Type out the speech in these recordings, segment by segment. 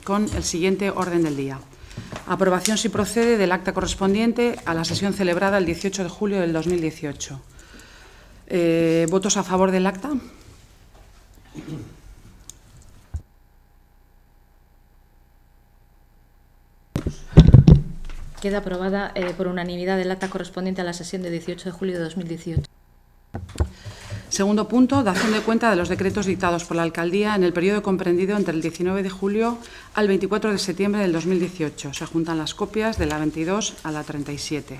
Con el siguiente orden del día. Aprobación, si procede, del acta correspondiente a la sesión celebrada el 18 de julio del 2018. ¿Votos a favor del acta? Queda aprobada por unanimidad el acta correspondiente a la sesión del 18 de julio de 2018. Segundo punto, dación de cuenta de los decretos dictados por la Alcaldía en el periodo comprendido entre el 19 de julio al 24 de septiembre del 2018. Se juntan las copias de la 22 a la 37.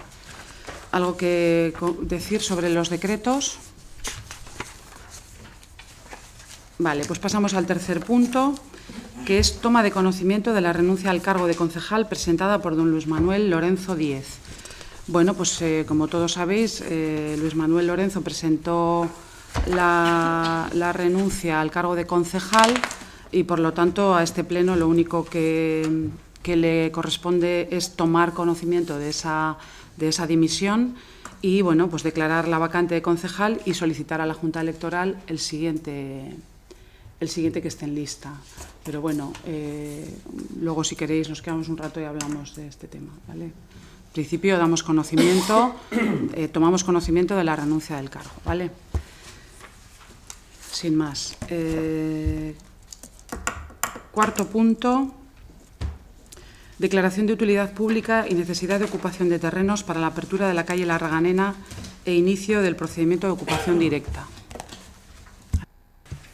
¿Algo que decir sobre los decretos? Vale, pues pasamos al tercer punto, que es toma de conocimiento de la renuncia al cargo de concejal presentada por don Luis Manuel Lorenzo Díez. Bueno, pues como todos sabéis, Luis Manuel Lorenzo presentó la renuncia al cargo de concejal y, por lo tanto, a este pleno lo único que le corresponde es tomar conocimiento de esa dimisión y, bueno, pues declarar la vacante de concejal y solicitar a la Junta Electoral el siguiente que esté en lista. Pero, bueno, luego, si queréis, nos quedamos un rato y hablamos de este tema, ¿vale? En principio, tomamos conocimiento de la renuncia del cargo, ¿vale? Sin más. Cuarto punto. Declaración de utilidad pública y necesidad de ocupación de terrenos para la apertura de la calle Larraganena e inicio del procedimiento de ocupación directa.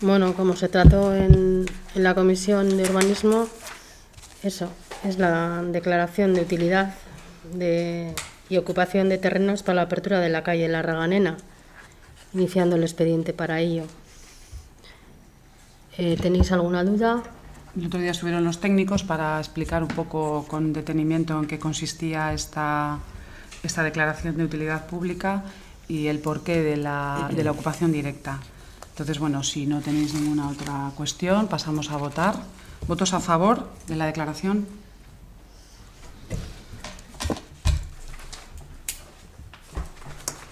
Bueno, como se trató en la Comisión de Urbanismo, eso es la declaración de utilidad y ocupación de terrenos para la apertura de la calle Larraganena, iniciando el expediente para ello. ¿Tenéis alguna duda? El otro día estuvieron los técnicos para explicar un poco con detenimiento en qué consistía esta declaración de utilidad pública y el porqué de la ocupación directa. Entonces, bueno, si no tenéis ninguna otra cuestión, pasamos a votar. ¿Votos a favor de la declaración?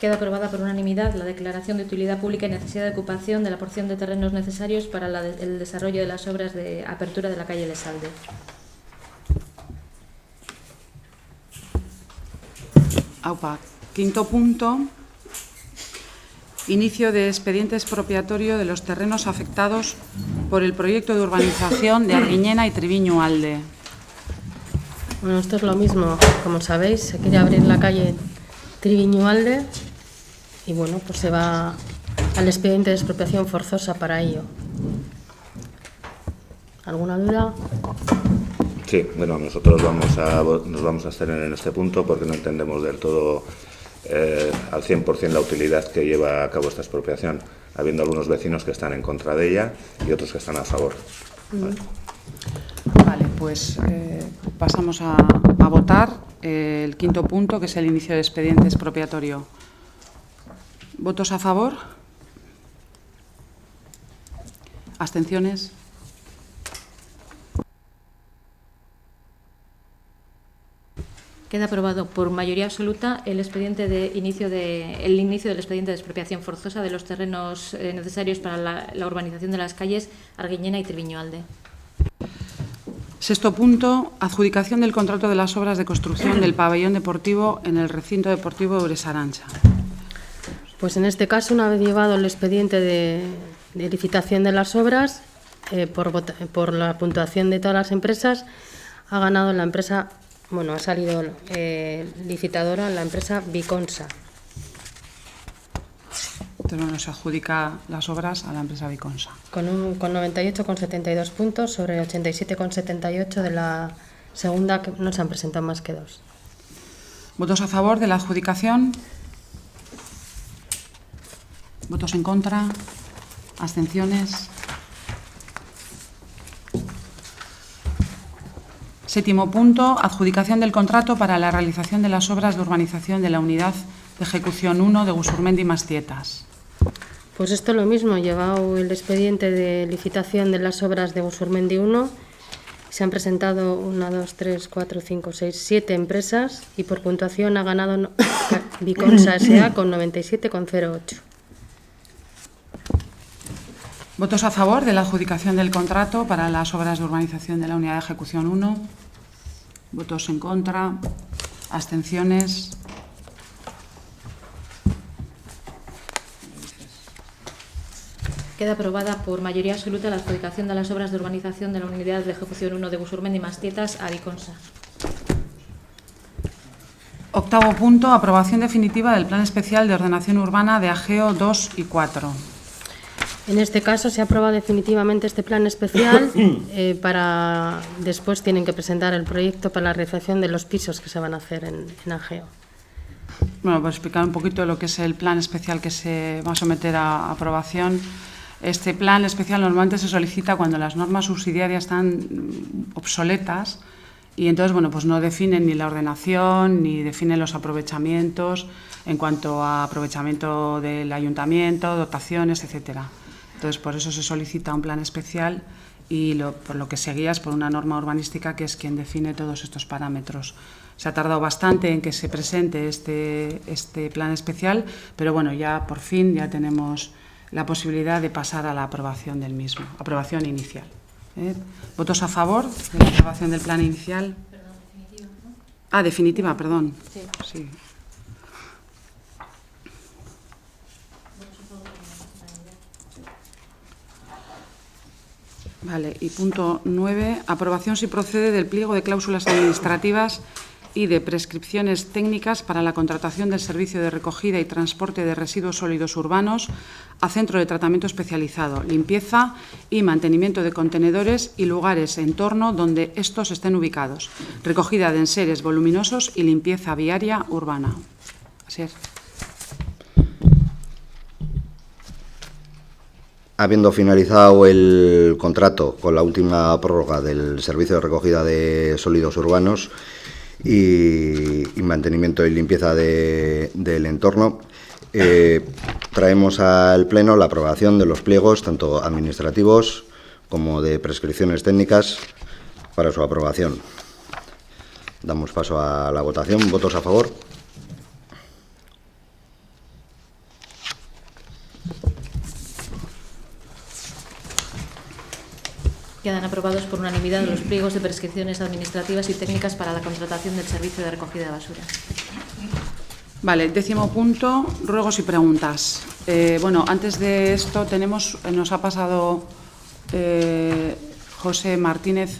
Queda aprobada por unanimidad la declaración de utilidad pública y necesidad de ocupación de la porción de terrenos necesarios para el desarrollo de las obras de apertura de la calle Lesalde. Aupa. Quinto punto. Inicio de expediente expropiatorio de los terrenos afectados por el proyecto de urbanización de Arguiñena y Triviño Alde. Bueno, esto es lo mismo. Como sabéis, se quiere abrir la calle Triviño Alde y, bueno, pues se va al expediente de expropiación forzosa para ello. ¿Alguna duda? Sí, bueno, nosotros nos vamos a abstener en este punto porque no entendemos del todo al 100% la utilidad que lleva a cabo esta expropiación, habiendo algunos vecinos que están en contra de ella y otros que están a favor. Vale, pues pasamos a votar el quinto punto, que es el inicio de expediente expropiatorio. ¿Votos a favor? ¿Abstenciones? Queda aprobado por mayoría absoluta el inicio del expediente de expropiación forzosa de los terrenos necesarios para la urbanización de las calles Arguiñena y Triviño Alde. Sexto punto, adjudicación del contrato de las obras de construcción del pabellón deportivo en el recinto deportivo de Uresarancha. Pues en este caso, una vez llevado el expediente de licitación de las obras, por la puntuación de todas las empresas, ha ganado la empresa, bueno, ha salido licitadora la empresa Biconsa. Entonces, bueno, se adjudica las obras a la empresa Biconsa. Con 98,72 puntos sobre 87,78 de la segunda, que no se han presentado más que dos. ¿Votos a favor de la adjudicación? ¿Votos en contra? ¿Abstenciones? Séptimo punto, adjudicación del contrato para la realización de las obras de urbanización de la unidad de ejecución 1 de Busurmendi Mastietas. Pues esto es lo mismo, llevado el expediente de licitación de las obras de Busurmendi 1, se han presentado 1, 2, 3, 4, 5, 6, 7 empresas y por puntuación ha ganado Biconsa S.A. con 97,08. ¿Votos a favor de la adjudicación del contrato para las obras de urbanización de la Unidad de Ejecución 1? ¿Votos en contra? ¿Abstenciones? Queda aprobada por mayoría absoluta la adjudicación de las obras de urbanización de la Unidad de Ejecución 1 de Busurmendi Mastietas a Diconsa. Octavo punto, aprobación definitiva del Plan Especial de Ordenación Urbana de Ageo 2 y 4. En este caso se aprueba definitivamente este plan especial. Después tienen que presentar el proyecto para la realización de los pisos que se van a hacer en Ageo. Bueno, por explicar un poquito lo que es el plan especial que se va a someter a aprobación. Este plan especial normalmente se solicita cuando las normas subsidiarias están obsoletas y entonces, bueno, pues no definen ni la ordenación ni definen los aprovechamientos en cuanto a aprovechamiento del ayuntamiento, dotaciones, etcétera. Entonces, por eso se solicita un plan especial y por lo que se guía es por una norma urbanística que es quien define todos estos parámetros. Se ha tardado bastante en que se presente este plan especial, pero bueno, ya por fin ya tenemos la posibilidad de pasar a la aprobación del mismo, aprobación inicial. ¿Votos a favor de la aprobación del plan inicial? Perdón, definitiva, ¿no? Ah, definitiva, perdón. Sí. Sí. Vale, y punto 9, aprobación si procede del pliego de cláusulas administrativas y de prescripciones técnicas para la contratación del servicio de recogida y transporte de residuos sólidos urbanos a centro de tratamiento especializado, limpieza y mantenimiento de contenedores y lugares en torno donde estos estén ubicados, recogida de enseres voluminosos y limpieza viaria urbana. Así es. Habiendo finalizado el contrato con la última prórroga del servicio de recogida de sólidos urbanos y mantenimiento y limpieza del entorno, traemos al Pleno la aprobación de los pliegos, tanto administrativos como de prescripciones técnicas, para su aprobación. Damos paso a la votación. ¿Votos a favor? Quedan aprobados por unanimidad los pliegos de prescripciones administrativas y técnicas para la contratación del servicio de recogida de basura. Vale, 10º punto, ruegos y preguntas. Bueno, antes de esto nos ha pasado José Martínez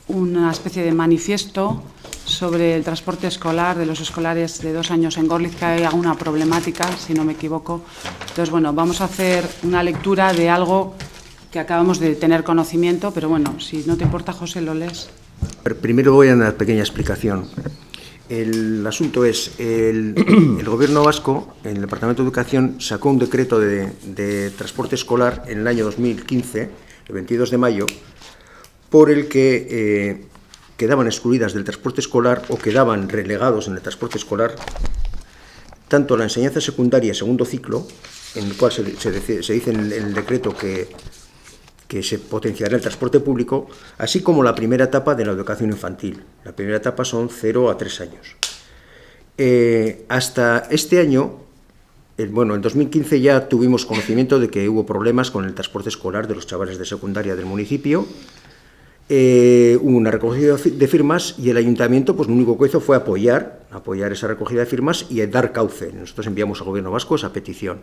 una especie de manifiesto sobre el transporte escolar de los escolares de 2 años en Gorliz, que hay alguna problemática, si no me equivoco. Entonces, bueno, vamos a hacer una lectura de algo que acabamos de tener conocimiento, pero bueno, si no te importa, José, lo lees. Primero voy a dar una pequeña explicación. El asunto es, el Gobierno vasco, en el Departamento de Educación, sacó un decreto de transporte escolar en el año 2015, el 22 de mayo, por el que quedaban excluidas del transporte escolar o quedaban relegados en el transporte escolar tanto la enseñanza secundaria segundo ciclo, en el cual se dice en el decreto que se potenciará el transporte público, así como la primera etapa de la educación infantil. La primera etapa son 0 a 3 años. Hasta este año, en 2015 ya tuvimos conocimiento de que hubo problemas con el transporte escolar de los chavales de secundaria del municipio. Hubo una recogida de firmas y el ayuntamiento, pues lo único que hizo fue apoyar esa recogida de firmas y dar cauce. Nosotros enviamos al Gobierno vasco esa petición.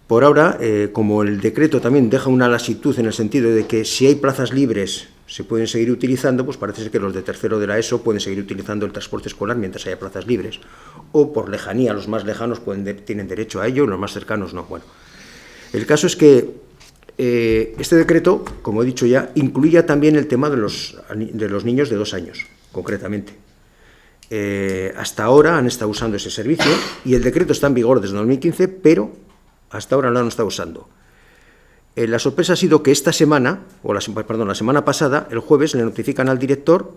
Por ahora, como el decreto también deja una lasitud en el sentido de que si hay plazas libres se pueden seguir utilizando, pues parece ser que los de tercero de la ESO pueden seguir utilizando el transporte escolar mientras haya plazas libres. O por lejanía, los más lejanos tienen derecho a ello, los más cercanos no. Bueno, el caso es que este decreto, como he dicho ya, incluía también el tema de los niños de 2 años, concretamente. Hasta ahora han estado usando ese servicio y el decreto está en vigor desde 2015, pero hasta ahora no lo han estado usando. La sorpresa ha sido que esta semana, la semana pasada, el jueves, le notifican al director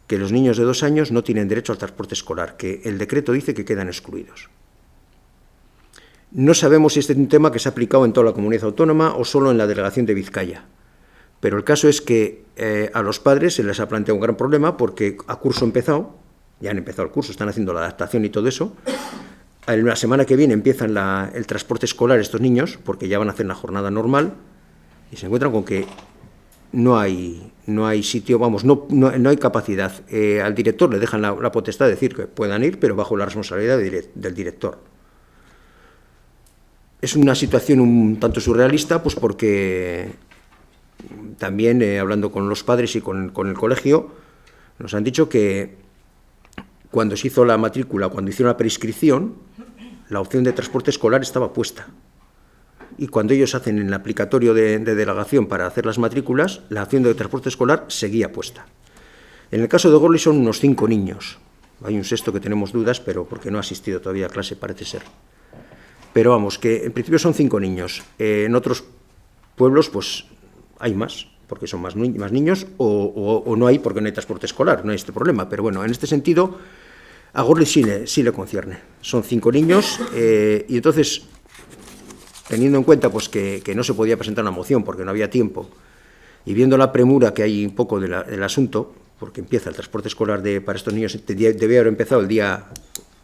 que los niños de 2 años no tienen derecho al transporte escolar, que el decreto dice que quedan excluidos. No sabemos si este es un tema que se ha aplicado en toda la comunidad autónoma o solo en la delegación de Vizcaya, pero el caso es que a los padres se les ha planteado un gran problema porque a curso empezado, ya han empezado el curso, están haciendo la adaptación y todo eso. La semana que viene empiezan el transporte escolar estos niños, porque ya van a hacer la jornada normal, y se encuentran con que no hay sitio, vamos, no hay capacidad. Al director le dejan la potestad de decir que puedan ir, pero bajo la responsabilidad del director. Es una situación un tanto surrealista, pues porque también, hablando con los padres y con el colegio, nos han dicho que cuando se hizo la matrícula, cuando hicieron la prescripción, la opción de transporte escolar estaba puesta. Y cuando ellos hacen el aplicatorio de delegación para hacer las matrículas, la opción de transporte escolar seguía puesta. En el caso de Gorli son unos 5 niños. Hay un sexto que tenemos dudas, pero porque no ha asistido todavía a clase, parece ser. Pero vamos, que en principio son 5 niños. En otros pueblos, pues, hay más, porque son más niños, o no hay porque no hay transporte escolar, no hay este problema. Pero bueno, en este sentido, a Gorli sí le concierne. Son 5 niños, y entonces, teniendo en cuenta pues que no se podía presentar una moción porque no había tiempo, y viendo la premura que hay un poco del asunto, porque empieza el transporte escolar para estos niños, debía haber empezado el día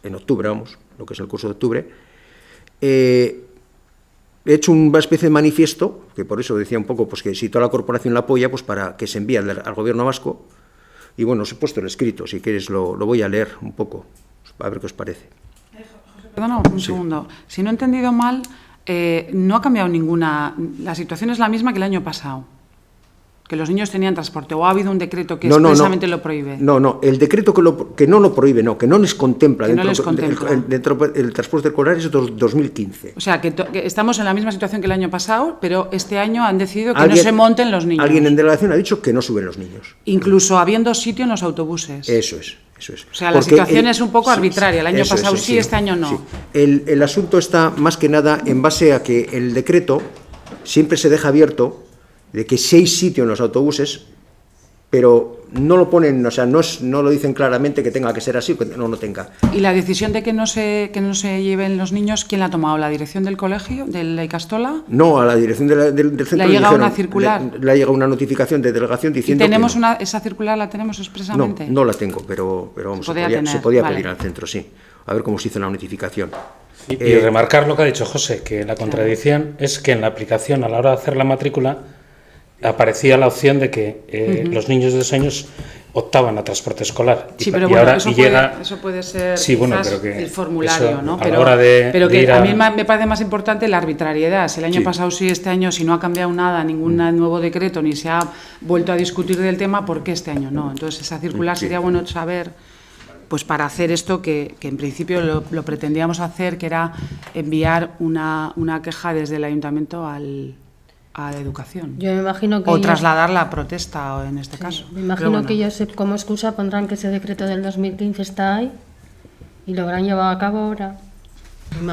en octubre, vamos, lo que es el curso de octubre, he hecho una especie de manifiesto, que por eso decía un poco pues que si toda la corporación la apoya, pues para que se envíe al gobierno vasco, y bueno, os he puesto el escrito, si quieres lo voy a leer un poco, a ver qué os parece. Perdona un segundo, si no he entendido mal, no ha cambiado ninguna, la situación es la misma que el año pasado, que los niños tenían transporte, o ha habido un decreto que expresamente lo prohíbe. No, el decreto que no lo prohíbe, no, que no les contempla, que dentro, no les contempla. Dentro el transporte escolar es 2015. O sea, que estamos en la misma situación que el año pasado, pero este año han decidido que no se monten los niños. Alguien en delegación ha dicho que no suben los niños. Incluso habiendo sitio en los autobuses. Eso es. O sea, la situación es un poco arbitraria. El año pasado sí, este año no. Sí. El asunto está más que nada en base a que el decreto siempre se deja abierto de que si hay sitio en los autobuses, pero no lo ponen, o sea, no lo dicen claramente que tenga que ser así o que no lo tenga. ¿Y la decisión de que no se lleven los niños, quién la ha tomado? ¿La dirección del colegio, de la Icastola? No, a la dirección del centro. ¿Le ha llegado una circular? Le ha llegado una notificación de delegación diciendo ¿Y tenemos que no. esa circular la tenemos expresamente? No la tengo, pero vamos, se podía pedir al centro, sí. A ver cómo se hizo la notificación. Y remarcar lo que ha dicho José, que la contradicción es que en la aplicación, a la hora de hacer la matrícula, aparecía la opción de que los niños de 2 años optaban a transporte escolar. Sí, pero bueno, eso puede ser sí, bueno, pero que el formulario, eso, ¿no? A la hora pero que a mí me parece más importante la arbitrariedad. Si el año pasado sí, este año, si no ha cambiado nada, ningún nuevo decreto, ni se ha vuelto a discutir del tema, ¿por qué este año no? Entonces, esa circular sería bueno saber, pues para hacer esto que en principio lo pretendíamos hacer, que era enviar una queja desde el ayuntamiento a Educación. Yo me imagino que o trasladar la protesta en este caso. Me imagino que ellos como excusa pondrán que ese decreto del 2015 está ahí y lo habrán llevado a cabo ahora.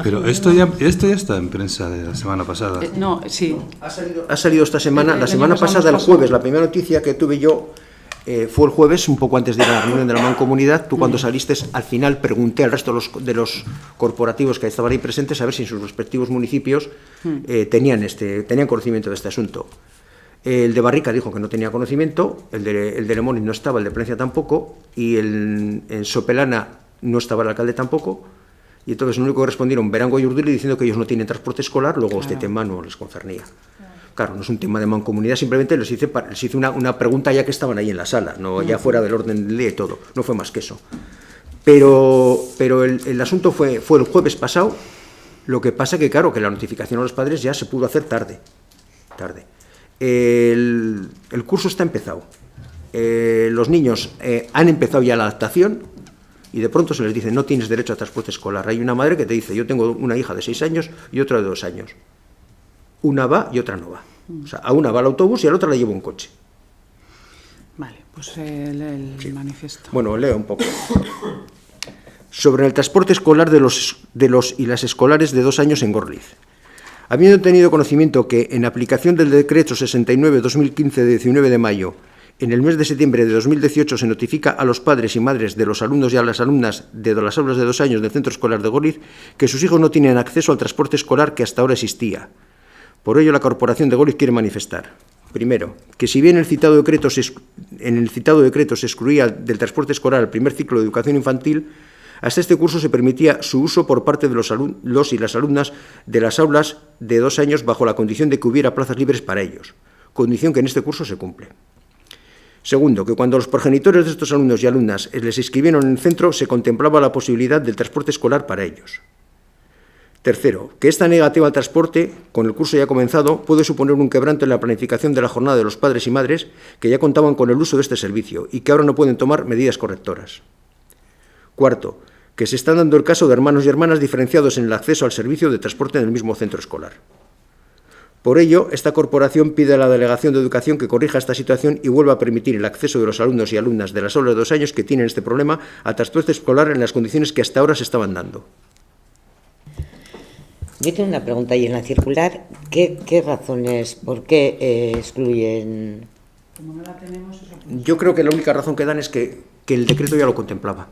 Pero esto ya está en prensa de la semana pasada. No, sí. Ha salido esta semana, la semana pasada, el jueves, la primera noticia que tuve yo fue el jueves, un poco antes de la reunión de la Mancomunidad. Tú cuando saliste, al final pregunté al resto de los corporativos que estaban ahí presentes a ver si en sus respectivos municipios tenían conocimiento de este asunto. El de Barrica dijo que no tenía conocimiento, el de Lemón no estaba, el de Plencia tampoco, y en Sopelana no estaba el alcalde tampoco, y entonces lo único que respondieron Berango y Urduli diciendo que ellos no tienen transporte escolar, luego este tema no les concernía. Claro, no es un tema de mancomunidad, simplemente les hice una pregunta ya que estaban ahí en la sala, no ya fuera del orden del día y todo, no fue más que eso. Pero el asunto fue el jueves pasado, lo que pasa que claro, que la notificación a los padres ya se pudo hacer tarde. El curso está empezado, los niños han empezado ya la adaptación y de pronto se les dice no tienes derecho a transporte escolar. Hay una madre que te dice yo tengo una hija de 6 años y otra de 2 años. Una va y otra no va. O sea, a una va el autobús y a la otra la lleva un coche. Vale, pues el manifiesto. Bueno, leo un poco. Sobre el transporte escolar de los y las escolares de 2 años en Gorliz. Habiendo tenido conocimiento que, en aplicación del Decreto 69/2015 de 19 de mayo, en el mes de septiembre de 2018 se notifica a los padres y madres de los alumnos y a las alumnas de las aulas de 2 años del centro escolar de Gorliz que sus hijos no tienen acceso al transporte escolar que hasta ahora existía. Por ello, la Corporación de Gorliz quiere manifestar, primero, que si bien en el citado decreto se excluía del transporte escolar el primer ciclo de educación infantil, Hasta este curso se permitía su uso por parte de los y las alumnas de las aulas de 2 años bajo la condición de que hubiera plazas libres para ellos, condición que en este curso se cumple. Segundo, que cuando los progenitores de estos alumnos y alumnas les inscribieron en el centro, se contemplaba la posibilidad del transporte escolar para ellos. Tercero, que esta negativa al transporte, con el curso ya comenzado, puede suponer un quebranto en la planificación de la jornada de los padres y madres que ya contaban con el uso de este servicio y que ahora no pueden tomar medidas correctoras. Cuarto, que se está dando el caso de hermanos y hermanas diferenciados en el acceso al servicio de transporte en el mismo centro escolar. Por ello, esta corporación pide a la Delegación de Educación que corrija esta situación y vuelva a permitir el acceso de los alumnos y alumnas de las aulas de 2 años que tienen este problema al transporte escolar en las condiciones que hasta ahora se estaban dando. Yo tengo una pregunta ahí en la circular. ¿Qué razones, por qué excluyen? Como no la tenemos, eso... Yo creo que la única razón que dan es que el decreto ya lo contemplaba.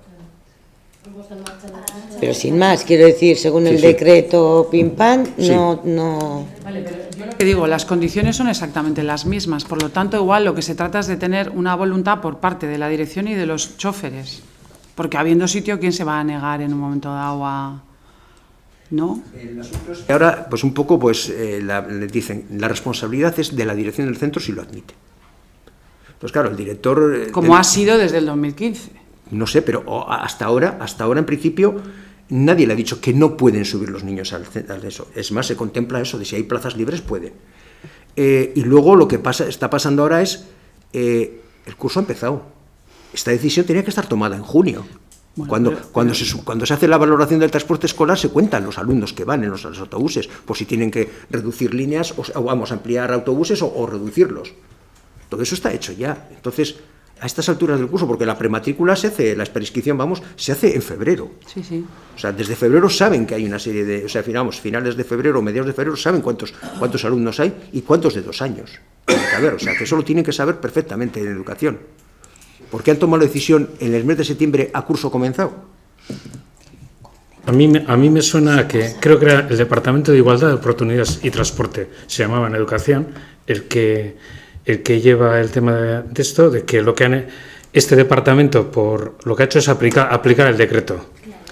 Pero sin más, quiero decir, según el decreto pim pam, no... Vale, pero yo lo que digo, las condiciones son exactamente las mismas, por lo tanto, igual lo que se trata es de tener una voluntad por parte de la dirección y de los choferes, porque habiendo sitio, ¿quién se va a negar en un momento dado a...? ¿No? Y ahora, pues un poco, pues le dicen, la responsabilidad es de la dirección del centro si lo admite. Pues claro, el director... Como ha sido desde el 2015. No sé, pero hasta ahora en principio, nadie le ha dicho que no pueden subir los niños al eso. Es más, se contempla eso, de si hay plazas libres, pueden. Y luego lo que está pasando ahora es, el curso ha empezado. Esta decisión tenía que estar tomada en junio. Bueno, cuando se hace la valoración del transporte escolar, se cuentan los alumnos que van en los autobuses, por si tienen que reducir líneas, o vamos a ampliar autobuses o reducirlos. Todo eso está hecho ya. Entonces, a estas alturas del curso, porque la prematrícula se hace, la prescripción, se hace en febrero. Sí, sí. O sea, desde febrero saben que hay una serie de... O sea, finales de febrero, mediados de febrero, saben cuántos alumnos hay y cuántos de 2 años. O sea, que eso lo tienen que saber perfectamente en educación. ¿Por qué han tomado la decisión en el mes de septiembre a curso comenzado? A mí me suena que creo que era el Departamento de Igualdad de Oportunidades y Transporte, se llamaba en Educación, el que lleva el tema de esto, de que este departamento por lo que ha hecho es aplicar el decreto.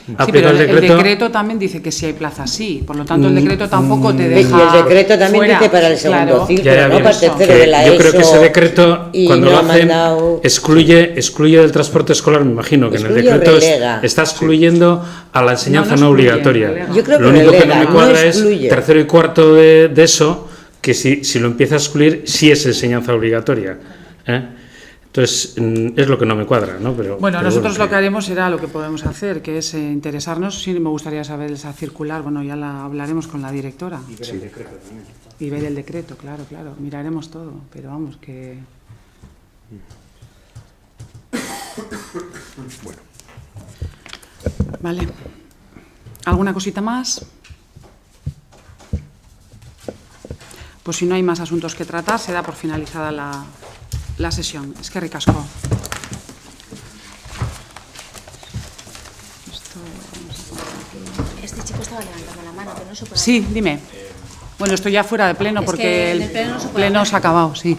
Sí, pero el decreto también dice que si hay plazas, sí. Por lo tanto, el decreto tampoco te deja. Y el decreto también fuera, dice para el segundo ciclo, ¿no? Para el tercero de la ESO. Yo creo que ese decreto, cuando lo hacen, mandado... excluye del transporte escolar, me imagino que excluye, en el decreto está excluyendo a la enseñanza no obligatoria. Yo creo que lo único relega, que no me cuadra es excluye. tercero y cuarto de eso, que si lo empieza a excluir, sí es enseñanza obligatoria. Entonces, es lo que no me cuadra, ¿no? Pero nosotros lo que haremos será lo que podemos hacer, que es interesarnos. Sí, me gustaría saber esa circular, ya la hablaremos con la directora. Y ver el decreto también. Y ver el decreto, claro, miraremos todo, pero vamos, que... Bueno. Vale. ¿Alguna cosita más? Pues si no hay más asuntos que tratar, se da por finalizada la sesión. Es que ricasco. Este chico estaba levantando la mano, pero no se puede. Sí, dime. Bueno, estoy ya fuera de pleno porque el pleno se ha acabado, sí.